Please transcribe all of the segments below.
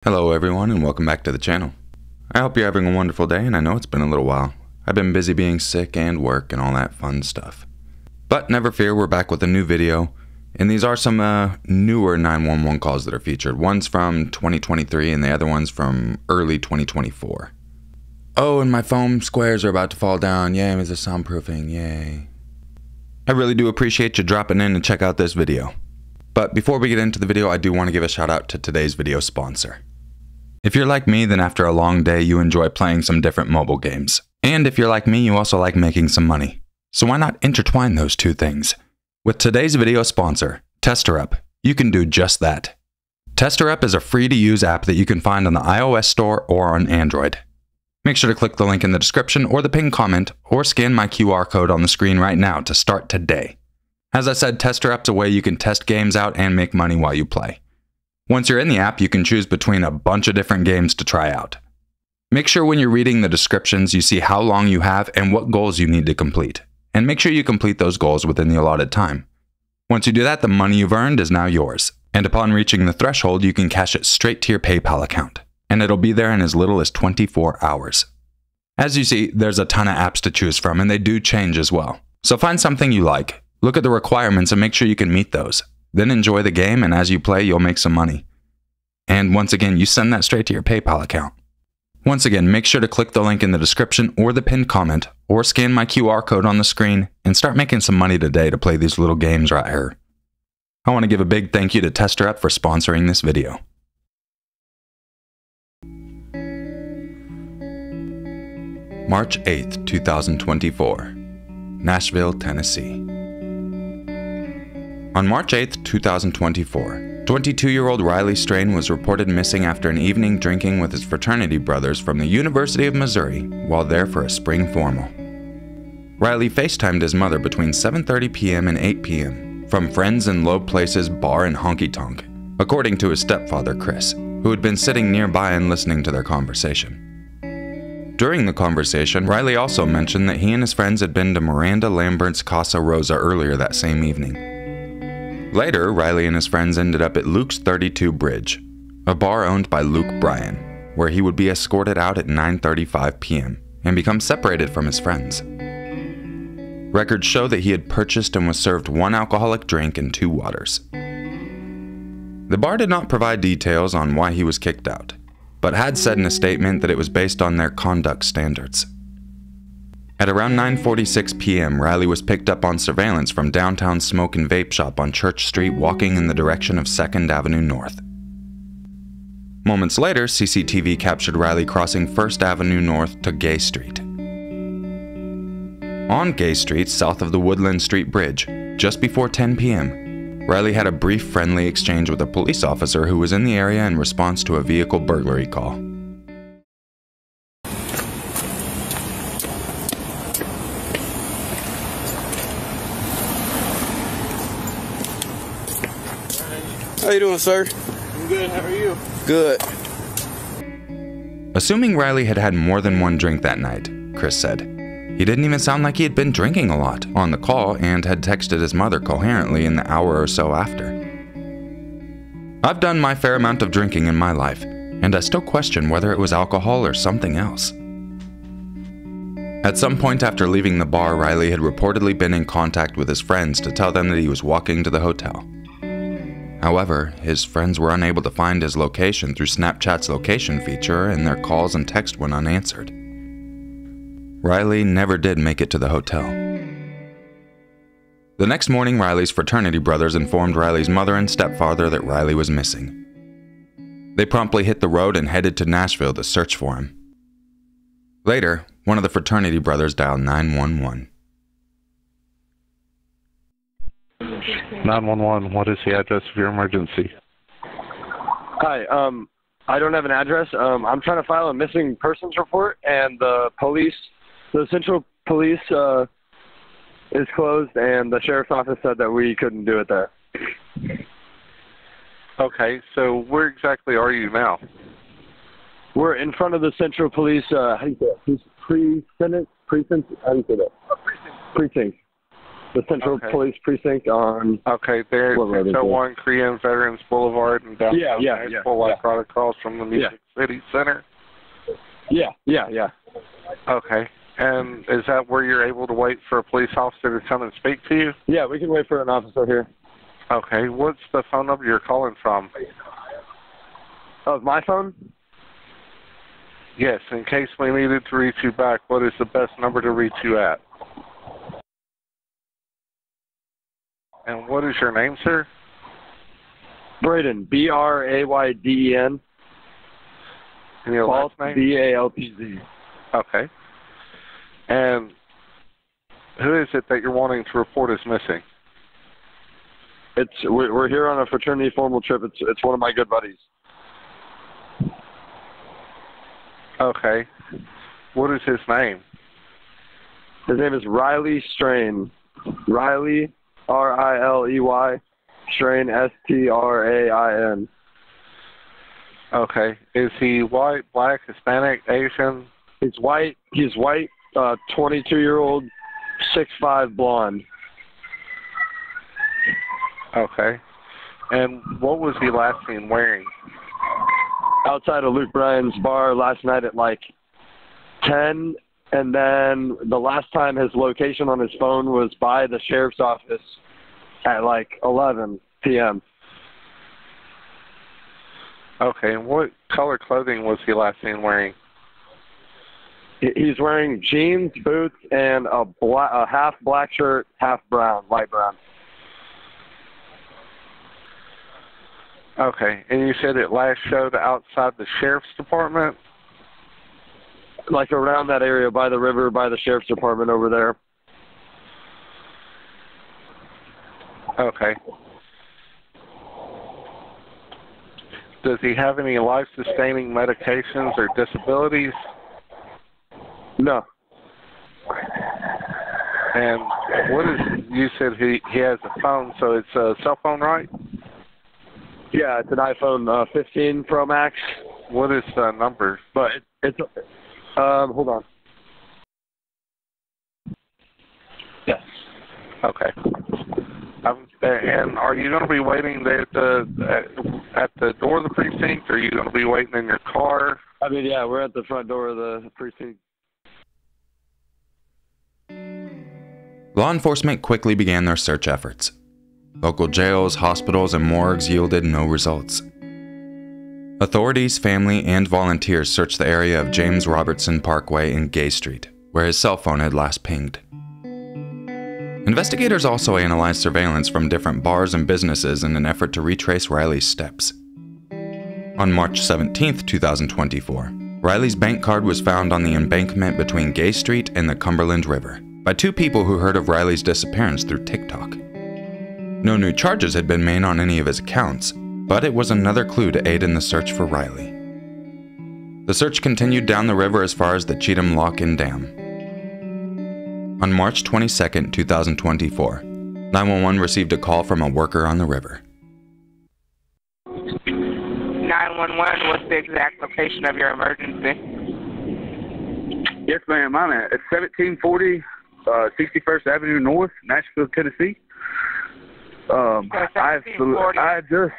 Hello everyone and welcome back to the channel. I hope you're having a wonderful day, and I know it's been a little while. I've been busy being sick and work and all that fun stuff. But never fear, we're back with a new video, and these are some newer 911 calls that are featured. One's from 2023 and the other one's from early 2024. Oh, and my foam squares are about to fall down. Yay, it's a soundproofing, yay. I really do appreciate you dropping in and check out this video. But before we get into the video, I do want to give a shout out to today's video sponsor. If you're like me, then after a long day, you enjoy playing some different mobile games. And if you're like me, you also like making some money. So why not intertwine those two things? With today's video sponsor, TesterUp, you can do just that. TesterUp is a free-to-use app that you can find on the iOS store or on Android. Make sure to click the link in the description or the pinned comment, or scan my QR code on the screen right now to start today. As I said, TesterUp's a way you can test games out and make money while you play. Once you're in the app, you can choose between a bunch of different games to try out. Make sure when you're reading the descriptions you see how long you have and what goals you need to complete. And make sure you complete those goals within the allotted time. Once you do that, the money you've earned is now yours. And upon reaching the threshold, you can cash it straight to your PayPal account. And it'll be there in as little as 24 hours. As you see, there's a ton of apps to choose from, and they do change as well. So find something you like, look at the requirements and make sure you can meet those. Then enjoy the game, and as you play, you'll make some money. And once again, you send that straight to your PayPal account. Once again, make sure to click the link in the description or the pinned comment, or scan my QR code on the screen, and start making some money today to play these little games right here. I want to give a big thank you to TesterUp for sponsoring this video. March 8th, 2024, Nashville, Tennessee. On March 8, 2024, 22-year-old Riley Strain was reported missing after an evening drinking with his fraternity brothers from the University of Missouri while there for a spring formal. Riley FaceTimed his mother between 7:30 p.m. and 8 p.m. from Friends in Low Places Bar and Honky Tonk, according to his stepfather Chris, who had been sitting nearby and listening to their conversation. During the conversation, Riley also mentioned that he and his friends had been to Miranda Lambert's Casa Rosa earlier that same evening. Later, Riley and his friends ended up at Luke's 32 Bridge, a bar owned by Luke Bryan, where he would be escorted out at 9:35 p.m. and become separated from his friends. Records show that he had purchased and was served 1 alcoholic drink and 2 waters. The bar did not provide details on why he was kicked out, but had said in a statement that it was based on their conduct standards. At around 9:46 p.m., Riley was picked up on surveillance from downtown Smoke and Vape Shop on Church Street, walking in the direction of 2nd Avenue North. Moments later, CCTV captured Riley crossing 1st Avenue North to Gay Street. On Gay Street, south of the Woodland Street Bridge, just before 10 p.m., Riley had a brief friendly exchange with a police officer who was in the area in response to a vehicle burglary call. How you doing, sir? I'm good, how are you? Good. Assuming Riley had had more than 1 drink that night, Chris said. He didn't even sound like he had been drinking a lot on the call and had texted his mother coherently in the hour or so after. I've done my fair amount of drinking in my life, and I still question whether it was alcohol or something else. At some point after leaving the bar, Riley had reportedly been in contact with his friends to tell them that he was walking to the hotel. However, his friends were unable to find his location through Snapchat's location feature, and their calls and text went unanswered. Riley never did make it to the hotel. The next morning, Riley's fraternity brothers informed Riley's mother and stepfather that Riley was missing. They promptly hit the road and headed to Nashville to search for him. Later, one of the fraternity brothers dialed 911. 911, what is the address of your emergency? Hi, I don't have an address. I'm trying to file a missing persons report, and the Central Police is closed, and the sheriff's office said that we couldn't do it there. Okay, so where exactly are you now? We're in front of the Central Police, how do you say that? Precinct? How do you say that? Precinct. the Central Okay. Police Precinct on. Okay, there, What road is 601 Korean Veterans Boulevard in downtown Yeah. Nashville, like right across from the Music City Center. Yeah. Okay. And is that where you're able to wait for a police officer to come and speak to you? Yeah, we can wait for an officer here. Okay. What's the phone number you're calling from? Of my phone? Yes, in case we needed to reach you back, what is the best number to reach you at? And what is your name, sir? Braden, Brayden. And your Baltz, last name? Baltz. Okay. And who is it that you're wanting to report as missing? We're here on a fraternity formal trip. It's one of my good buddies. Okay. What is his name? His name is Riley Strain. Riley, Riley, Strain, Strain. Okay. Is he white, black, Hispanic, Asian? He's white. 22-year-old, 6'5", blonde. Okay. And what was he last seen wearing? Outside of Luke Bryan's bar last night at like 10, and then the last time his location on his phone was by the sheriff's office at like 11 p.m. Okay. And what color clothing was he last seen wearing? He's wearing jeans, boots, and a half black shirt, half brown, light brown. Okay. And you said it last showed outside the sheriff's department? Like around that area by the river, by the sheriff's department over there. Okay. Does he have any life-sustaining medications or disabilities? No. And what is, you said he has a phone, so it's a cell phone, right? Yeah, it's an iPhone 15 Pro Max. What is the number? But it's hold on. Yes. Okay. And are you going to be waiting there at the door of the precinct, or are you going to be waiting in your car? I mean, yeah, we're at the front door of the precinct. Law enforcement quickly began their search efforts. Local jails, hospitals, and morgues yielded no results. Authorities, family, and volunteers searched the area of James Robertson Parkway and Gay Street, where his cell phone had last pinged. Investigators also analyzed surveillance from different bars and businesses in an effort to retrace Riley's steps. On March 17, 2024, Riley's bank card was found on the embankment between Gay Street and the Cumberland River by two people who heard of Riley's disappearance through TikTok. No new charges had been made on any of his accounts, but it was another clue to aid in the search for Riley. The search continued down the river as far as the Cheatham Lock and Dam. On March 22, 2024, 911 received a call from a worker on the river. 911, what's the exact location of your emergency? Yes, ma'am. I'm at 1740 61st Avenue North, Nashville, Tennessee. I just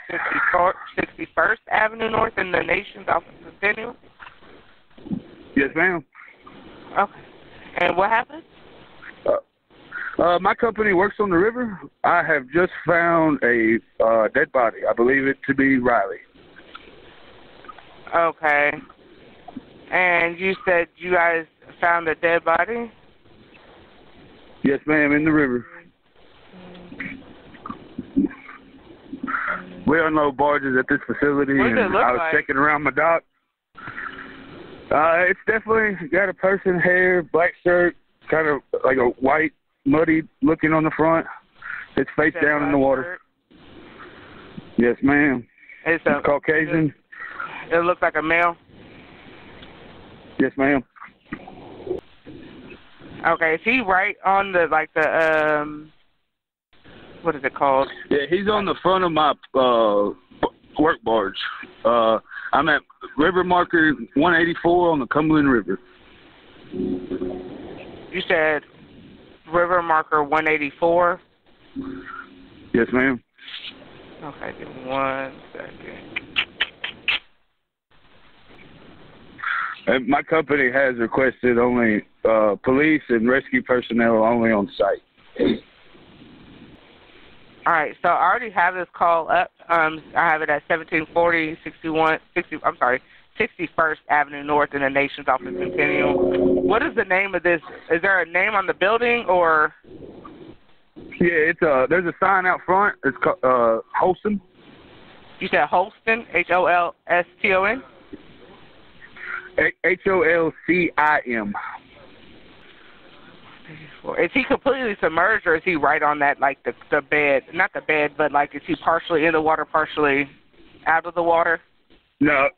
61st Avenue North in the nation's office of Centennial? Yes, ma'am. Okay. And what happened? My company works on the river. I have just found a dead body. I believe it to be Riley. Okay. And you said you guys found a dead body? Yes, ma'am, in the river. We unload barges at this facility, What does it and look I was like? checking around my dock. It's definitely got a person, hair, black shirt, kind of like a white, muddy looking on the front. It's face down in the water. Yes, ma'am. It's Caucasian. It looks like a male? Yes, ma'am. Okay, is he right on the, what is it called? Yeah, he's on the front of my work barge. I'm at river marker 184 on the Cumberland River. You said River marker 184. Yes, ma'am. Okay, give me 1 second. And my company has requested only police and rescue personnel only on site. All right, so I already have this call up. I have it at 1740, 61st Avenue North in the Nation's Office Centennial. What is the name of this? Is there a name on the building or? Yeah, it's there's a sign out front. It's called Holston. You said Holston, Holston? HOLCIM. Is he completely submerged, or is he right on that, like the bed? Not the bed, but like is he partially in the water, partially out of the water? No,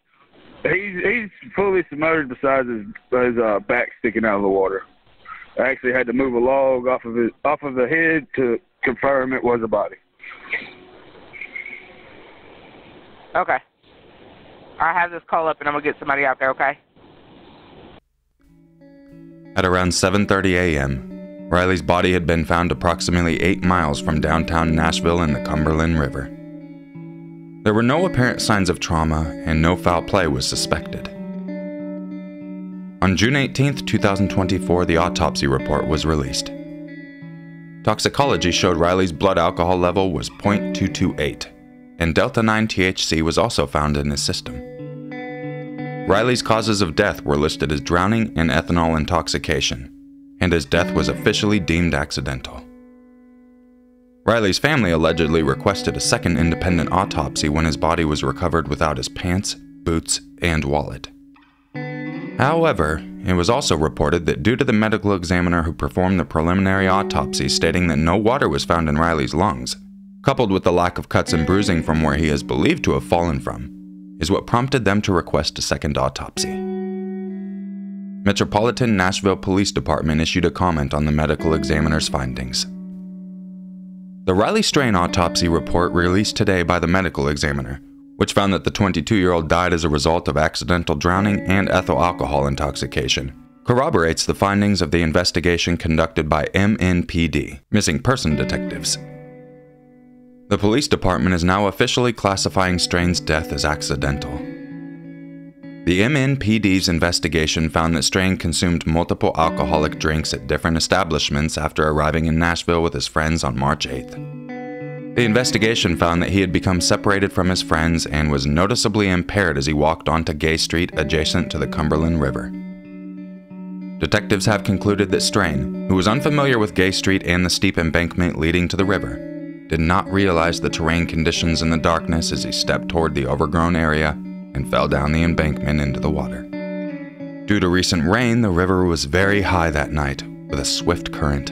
he's fully submerged. Besides his back sticking out of the water. I actually had to move a log off of the head to confirm it was a body. Okay. I have this call up, and I'm gonna get somebody out there. Okay. At around 7:30 a.m., Riley's body had been found approximately 8 miles from downtown Nashville in the Cumberland River. There were no apparent signs of trauma, and no foul play was suspected. On June 18, 2024, the autopsy report was released. Toxicology showed Riley's blood alcohol level was 0.228, and Delta-9 THC was also found in his system. Riley's causes of death were listed as drowning and ethanol intoxication, and his death was officially deemed accidental. Riley's family allegedly requested a second independent autopsy when his body was recovered without his pants, boots, and wallet. However, it was also reported that due to the medical examiner who performed the preliminary autopsy stating that no water was found in Riley's lungs, coupled with the lack of cuts and bruising from where he is believed to have fallen from, is what prompted them to request a second autopsy. Metropolitan Nashville Police Department issued a comment on the medical examiner's findings. The Riley strain autopsy report released today by the medical examiner, which found that the 22-year-old died as a result of accidental drowning and ethyl alcohol intoxication, corroborates the findings of the investigation conducted by MNPD, missing person detectives. The police department is now officially classifying Strain's death as accidental. The MNPD's investigation found that Strain consumed multiple alcoholic drinks at different establishments after arriving in Nashville with his friends on March 8th. The investigation found that he had become separated from his friends and was noticeably impaired as he walked onto Gay Street adjacent to the Cumberland River. Detectives have concluded that Strain, who was unfamiliar with Gay Street and the steep embankment leading to the river, did not realize the terrain conditions in the darkness as he stepped toward the overgrown area and fell down the embankment into the water. Due to recent rain, the river was very high that night, with a swift current.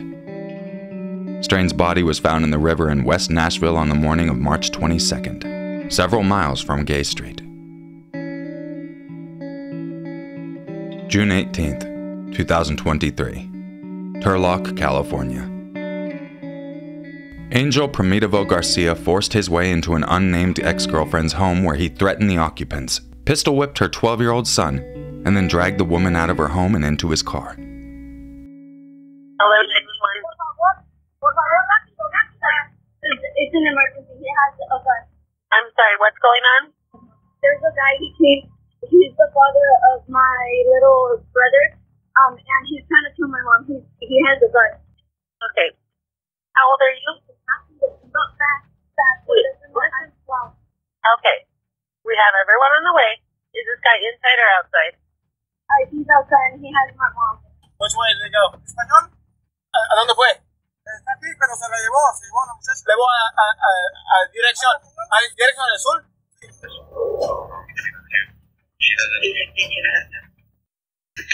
Strain's body was found in the river in West Nashville on the morning of March 22nd, several miles from Gay Street. June 18th, 2023, Turlock, California. Angel Primitivo Garcia forced his way into an unnamed ex-girlfriend's home where he threatened the occupants, pistol-whipped her 12-year-old son, and then dragged the woman out of her home and into his car. Hello, 911. It's an emergency. He has a gun. I'm sorry, what's going on? There's a guy, he's the father of my little brother, and he's trying to kill my mom. He has a gun. Okay. How old are you? Not fast. Okay. We have everyone on the way. Is this guy inside or outside? He's outside, and he has my mom. Which way did he go? ¿Español? ¿A dónde fue? Está aquí, pero se la llevó a la muchacha. ¿Llevó a dirección? ¿A dirección del sur?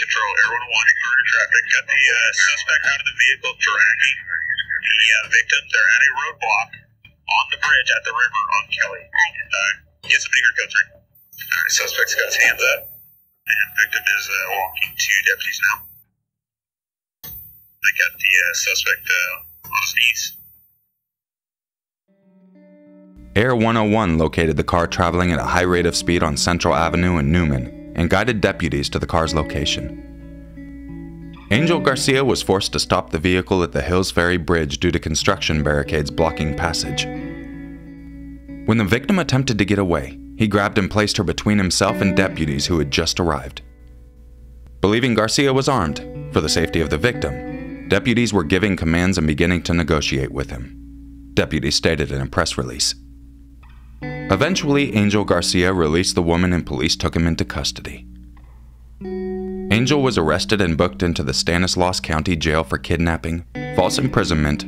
Control, Air 101, ignore traffic. Got the suspect out of the vehicle, dragging the victim. They're at a roadblock on the bridge at the river on Kelly. Get some bigger code 3. Alright, suspect's got his hands up. And victim is walking to deputies now. They got the suspect on his knees. Air 101 located the car traveling at a high rate of speed on Central Avenue in Newman and guided deputies to the car's location. Angel Garcia was forced to stop the vehicle at the Hills Ferry Bridge due to construction barricades blocking passage. When the victim attempted to get away, he grabbed and placed her between himself and deputies who had just arrived. Believing Garcia was armed, for the safety of the victim, deputies were giving commands and beginning to negotiate with him. Deputies stated in a press release. Eventually, Angel Garcia released the woman and police took him into custody. Angel was arrested and booked into the Stanislaus County Jail for kidnapping, false imprisonment,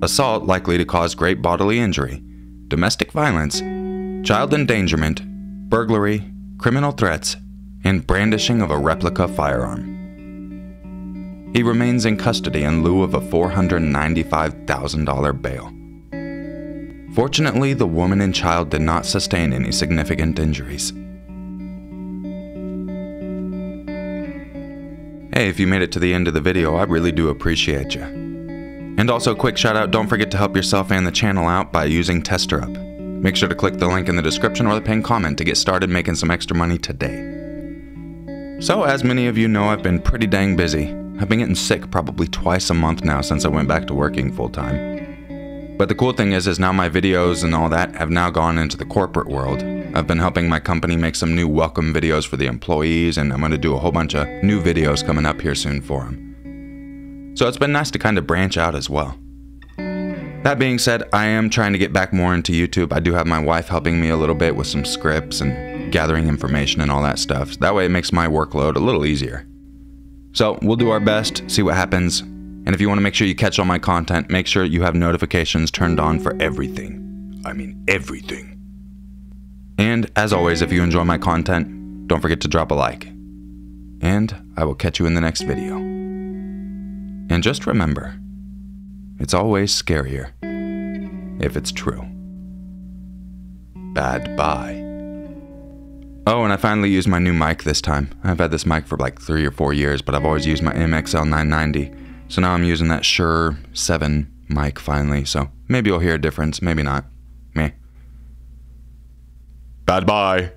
assault likely to cause great bodily injury, domestic violence, child endangerment, burglary, criminal threats, and brandishing of a replica firearm. He remains in custody in lieu of a $495,000 bail. Fortunately, the woman and child did not sustain any significant injuries. Hey, if you made it to the end of the video, I really do appreciate you. And also, quick shout out, don't forget to help yourself and the channel out by using TesterUp. Make sure to click the link in the description or the pinned comment to get started making some extra money today. So, as many of you know, I've been pretty dang busy. I've been getting sick probably twice a month now since I went back to working full time. But the cool thing is now my videos and all that have now gone into the corporate world. I've been helping my company make some new welcome videos for the employees, and I'm going to do a whole bunch of new videos coming up here soon for them. So it's been nice to kind of branch out as well. That being said, I am trying to get back more into YouTube. I do have my wife helping me a little bit with some scripts and gathering information and all that stuff. That way it makes my workload a little easier. So we'll do our best, see what happens. And if you want to make sure you catch all my content, make sure you have notifications turned on for everything. I mean everything. And as always, if you enjoy my content, don't forget to drop a like. And I will catch you in the next video. And just remember, it's always scarier if it's true. Bad bye. Oh, and I finally used my new mic this time. I've had this mic for like 3 or 4 years, but I've always used my MXL 990. So now I'm using that Shure 7 mic finally, so maybe you'll hear a difference, maybe not. Meh. Bad bye.